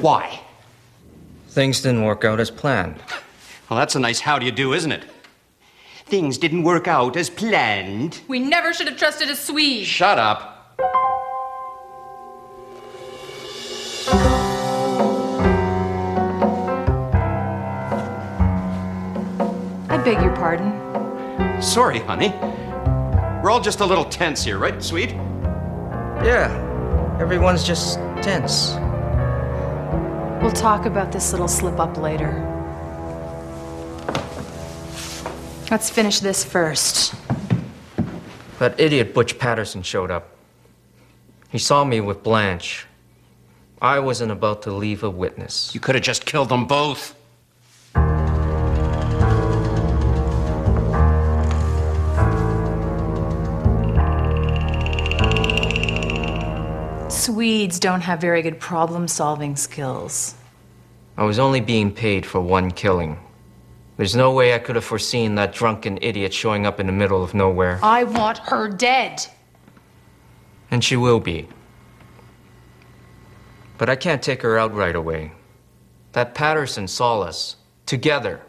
Why? Things didn't work out as planned. Well, that's a nice how do you do, isn't it? Things didn't work out as planned. We never should have trusted a Swede. Shut up. I beg your pardon. Sorry, honey. We're all just a little tense here, right, Swede? Yeah, everyone's just tense. We'll talk about this little slip-up later. Let's finish this first. That idiot Butch Patterson showed up. He saw me with Blanche. I wasn't about to leave a witness. You could have just killed them both. Swedes don't have very good problem-solving skills. I was only being paid for one killing. There's no way I could have foreseen that drunken idiot showing up in the middle of nowhere. I want her dead. And she will be. But I can't take her out right away. That Patterson saw us, together.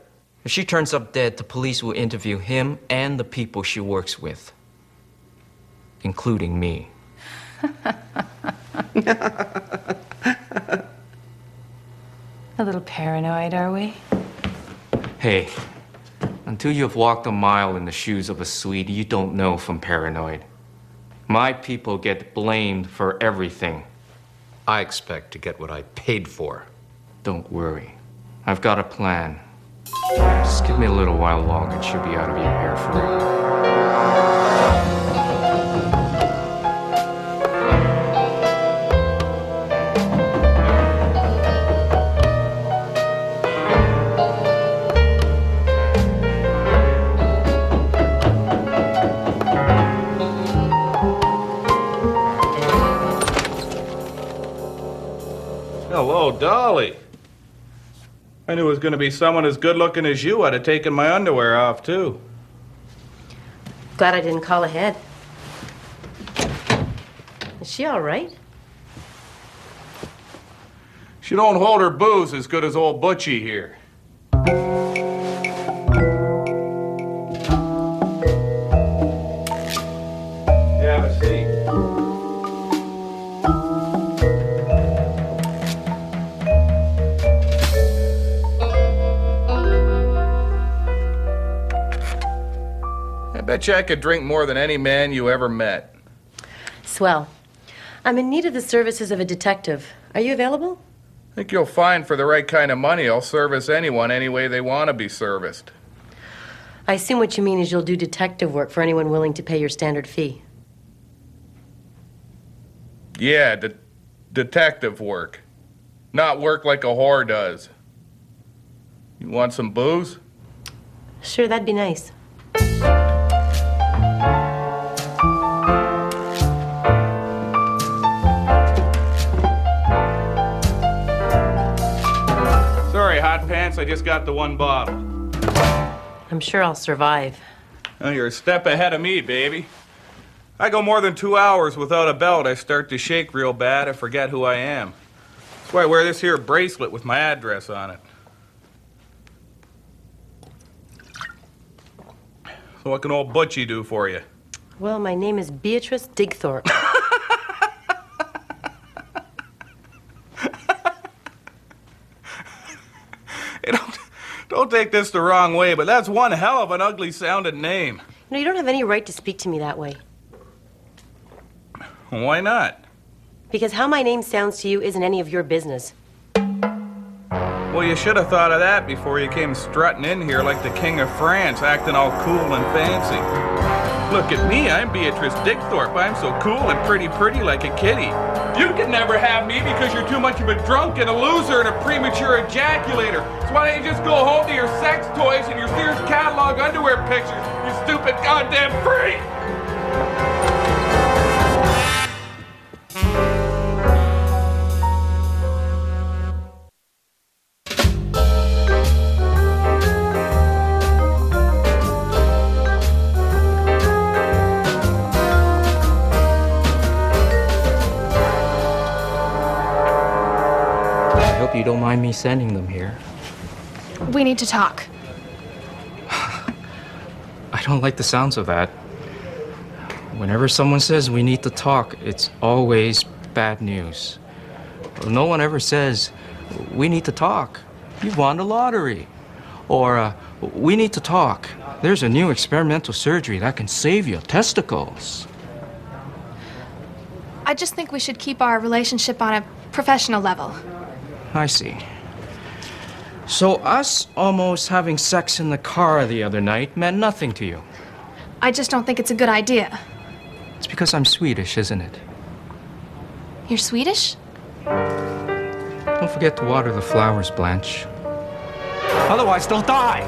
If she turns up dead, the police will interview him and the people she works with. Including me. A little paranoid, are we? Hey, until you've walked a mile in the shoes of a Swede, you don't know if I'm paranoid. My people get blamed for everything. I expect to get what I paid for. Don't worry. I've got a plan. Just give me a little while longer and she'll be out of your hair forever. Hello, Dolly. I knew it was going to be someone as good-looking as you. I'd have taken my underwear off, too. Glad I didn't call ahead. Is she all right? She don't hold her booze as good as old Butchie here. Have a seat. I bet you I could drink more than any man you ever met. Swell. I'm in need of the services of a detective. Are you available? I think you'll find for the right kind of money, I'll service anyone any way they want to be serviced. I assume what you mean is you'll do detective work for anyone willing to pay your standard fee. Yeah, detective work. Not work like a whore does. You want some booze? Sure, that'd be nice. Sorry, hot pants, I just got the one bottle. I'm sure I'll survive. Oh, you're a step ahead of me, baby. I go more than 2 hours without a belt. I start to shake real bad. I forget who I am. That's why I wear this here bracelet with my address on it. So what can old Butchie do for you? Well, my name is Beatrice Digthorpe. Hey, don't take this the wrong way, but that's one hell of an ugly-sounding name. No, you don't have any right to speak to me that way. Why not? Because how my name sounds to you isn't any of your business. Well, you should have thought of that before you came strutting in here like the King of France, acting all cool and fancy. Look at me, I'm Beatrice Digthorpe. I'm so cool and pretty like a kitty. You can never have me because you're too much of a drunk and a loser and a premature ejaculator. So why don't you just go home to your sex toys and your Sears catalog underwear pictures, you stupid goddamn freak! you don't mind me sending them here. We need to talk. I don't like the sounds of that. Whenever someone says we need to talk, it's always bad news. No one ever says, we need to talk. You've won the lottery. Or, we need to talk. There's a new experimental surgery that can save your testicles. I just think we should keep our relationship on a professional level. I see. So us almost having sex in the car the other night meant nothing to you. I just don't think it's a good idea. It's because I'm Swedish, isn't it? You're Swedish? Don't forget to water the flowers, Blanche. Otherwise, they'll die.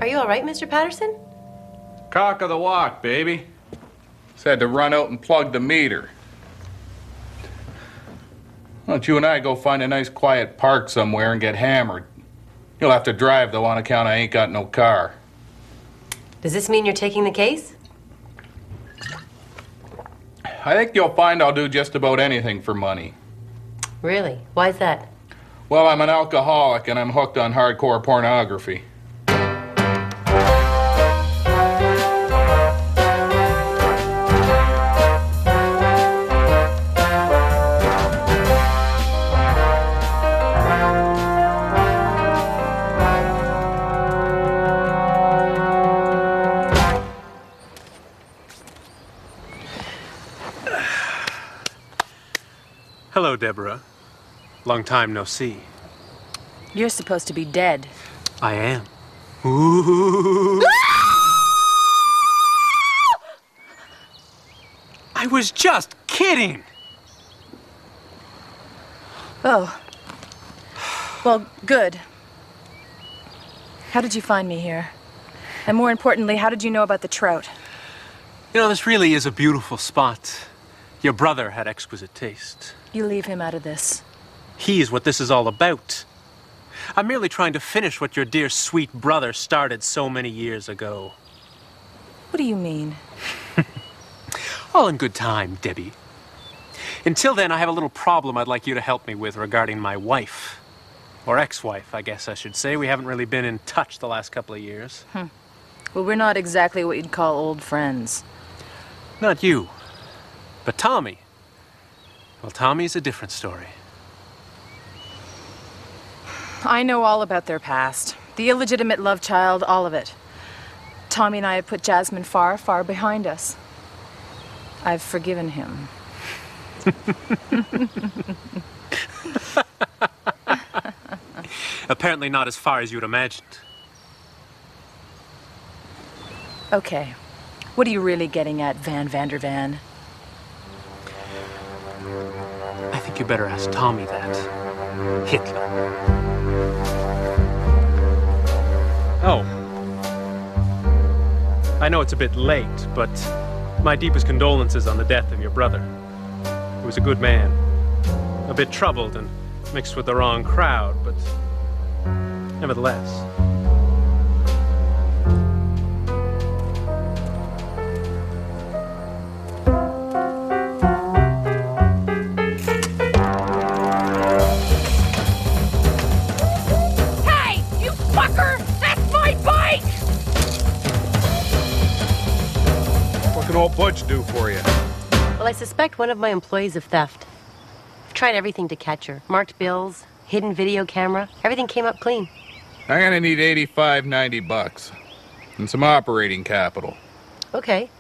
Are you all right, Mr. Patterson? Cock of the walk, baby. Said to run out and plug the meter. Why don't you and I go find a nice quiet park somewhere and get hammered? You'll have to drive, though, on account I ain't got no car. Does this mean you're taking the case? I think you'll find I'll do just about anything for money. Really? Why's that? Well, I'm an alcoholic and I'm hooked on hardcore pornography. Hello, Deborah. Long time no see. You're supposed to be dead. I am. Ooh. I was just kidding. Oh. Well, good. How did you find me here? And more importantly, how did you know about the trout? You know, this really is a beautiful spot. Your brother had exquisite taste. You leave him out of this. He is what this is all about. I'm merely trying to finish what your dear sweet brother started so many years ago. What do you mean? All in good time, Debbie. Until then, I have a little problem I'd like you to help me with regarding my wife. Or ex-wife, I guess I should say. We haven't really been in touch the last couple of years. Well, we're not exactly what you'd call old friends. Not you. But Tommy. Well, Tommy's a different story. I know all about their past. The illegitimate love child, all of it. Tommy and I have put Jasmine far, far behind us. I've forgiven him. Apparently not as far as you'd imagined. Okay. What are you really getting at, Van Vander Van? I think you better ask Tommy that. Hitler. Oh. I know it's a bit late, but my deepest condolences on the death of your brother. He was a good man. A bit troubled and mixed with the wrong crowd, but nevertheless. What can old Butch do for you? Well, I suspect one of my employees of theft. I've tried everything to catch her. Marked bills, hidden video camera. Everything came up clean. I'm gonna need $85-90 and some operating capital. Okay.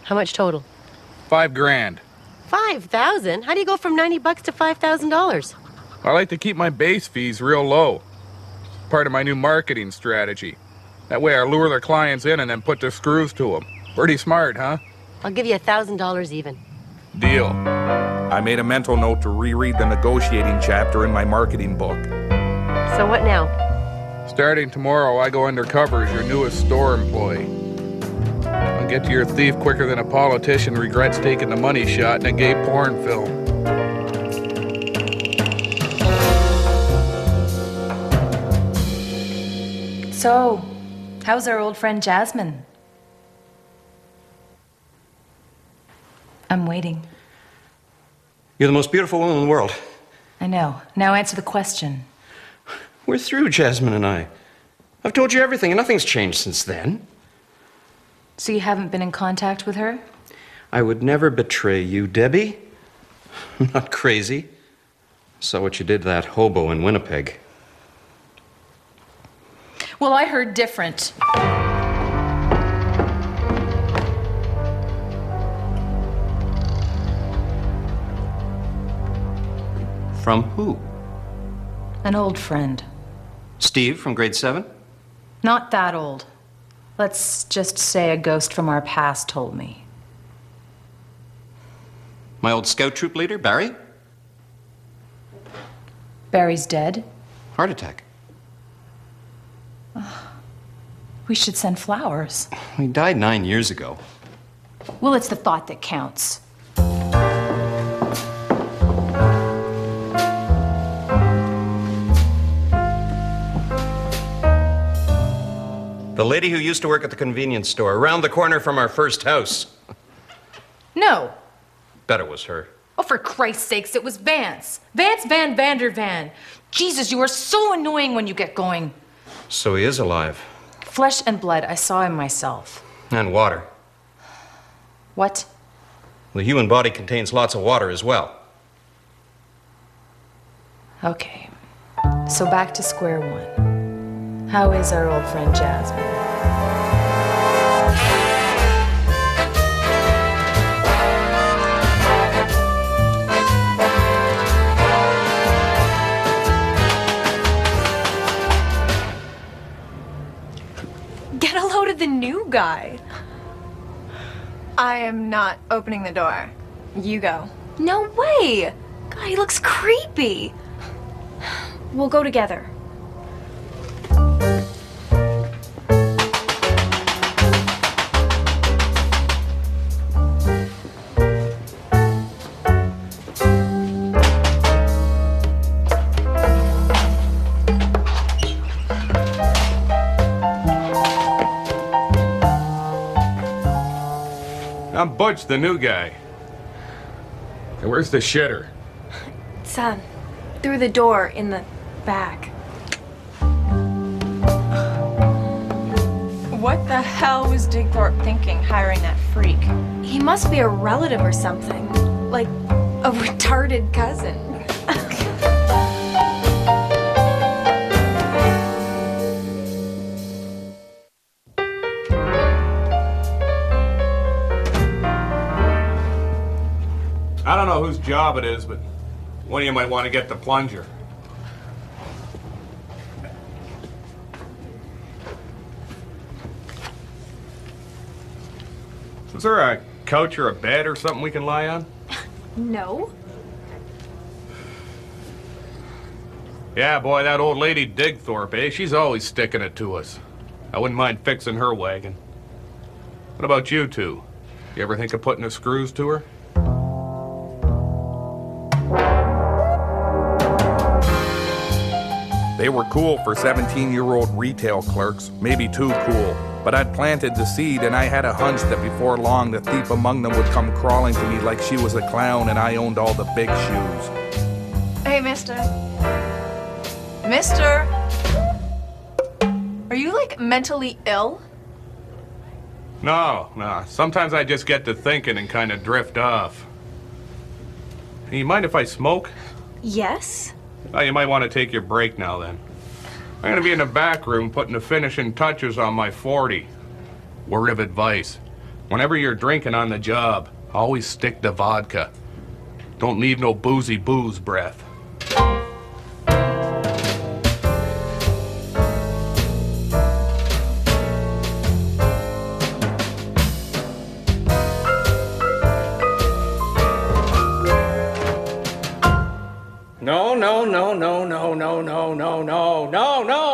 How much total? $5 grand. 5,000? How do you go from $90 to $5,000? I like to keep my base fees real low. Part of my new marketing strategy. That way I lure their clients in and then put the screws to them. Pretty smart, huh? I'll give you $1,000 even. Deal. I made a mental note to reread the negotiating chapter in my marketing book. So what now? Starting tomorrow, I go undercover as your newest store employee. I'm and get to your thief quicker than a politician regrets taking the money shot in a gay porn film. So, how's our old friend Jasmine? I'm waiting. You're the most beautiful woman in the world. I know. Now answer the question. We're through, Jasmine and I. I've told you everything, and nothing's changed since then. So you haven't been in contact with her? I would never betray you, Debbie. I'm not crazy. Saw what you did to that hobo in Winnipeg. Well, I heard different. From who? An old friend. Steve from grade 7? Not that old. Let's just say a ghost from our past told me. My old scout troop leader, Barry? Barry's dead? Heart attack. We should send flowers. He died 9 years ago. Well, it's the thought that counts. The lady who used to work at the convenience store, around the corner from our first house. No. Bet it was her. Oh, for Christ's sakes, it was Vance. Vance Van Vander Van. Jesus, you are so annoying when you get going. So he is alive. Flesh and blood, I saw him myself. And water. What? The human body contains lots of water as well. Okay. So back to square one. How is our old friend Jasmine? Get a load of the new guy. I am not opening the door. You go. No way! God, he looks creepy. We'll go together. I'm Butch, the new guy. Hey, where's the shitter? It's, through the door in the back. What the hell was Digthorpe thinking, hiring that freak? He must be a relative or something. Like a retarded cousin. I don't know whose job it is, but one of you might want to get the plunger. Is there a couch or a bed or something we can lie on? No. Yeah, boy, that old lady Digthorpe, eh? She's always sticking it to us. I wouldn't mind fixing her wagon. What about you two? You ever think of putting the screws to her? They were cool for 17-year-old retail clerks, maybe too cool. But I'd planted the seed, and I had a hunch that before long the thief among them would come crawling to me like she was a clown and I owned all the big shoes. Hey, mister. Mister! Are you, like, mentally ill? No. Sometimes I just get to thinking and kind of drift off. Hey, you mind if I smoke? Yes? Oh, you might want to take your break now, then. I'm going to be in the back room putting the finishing touches on my 40. Word of advice. Whenever you're drinking on the job, always stick to vodka. Don't leave no boozy booze breath. No.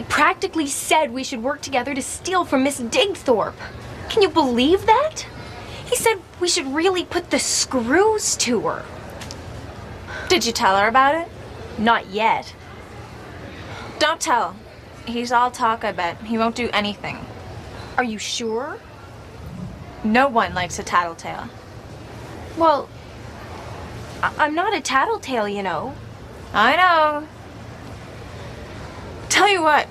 He practically said we should work together to steal from Miss Digthorpe. Can you believe that? He said we should really put the screws to her. Did you tell her about it? Not yet. Don't tell. He's all talk, I bet. He won't do anything. Are you sure? No one likes a tattletale. Well, I'm not a tattletale, you know. I know. Tell you what,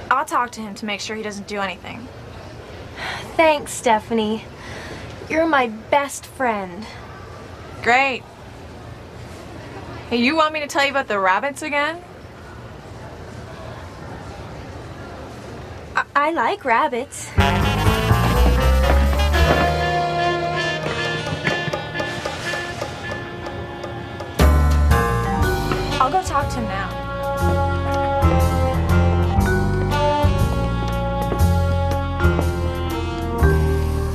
I'll talk to him to make sure he doesn't do anything. Thanks, Stephanie. You're my best friend. Great. Hey, you want me to tell you about the rabbits again? I like rabbits. I'll go talk to him now.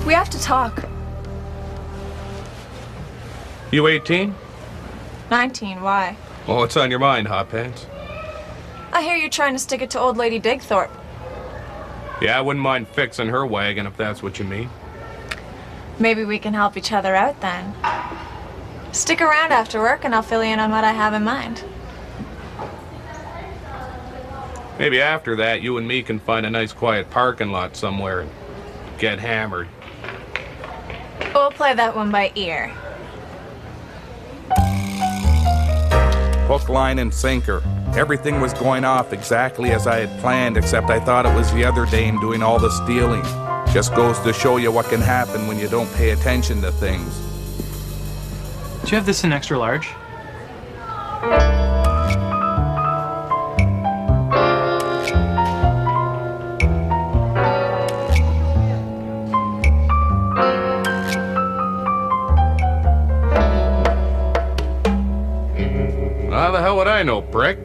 We have to talk. You 18? 19, why? Oh, what's on your mind, Hot Pants? I hear you're trying to stick it to old lady Digthorpe. Yeah, I wouldn't mind fixing her wagon if that's what you mean. Maybe we can help each other out then. Stick around after work and I'll fill you in on what I have in mind. Maybe after that, you and me can find a nice quiet parking lot somewhere and get hammered. We'll play that one by ear. Hook, line, and sinker. Everything was going off exactly as I had planned, except I thought it was the other dame doing all the stealing. Just goes to show you what can happen when you don't pay attention to things. Do you have this in extra large? How the hell would I know, prick?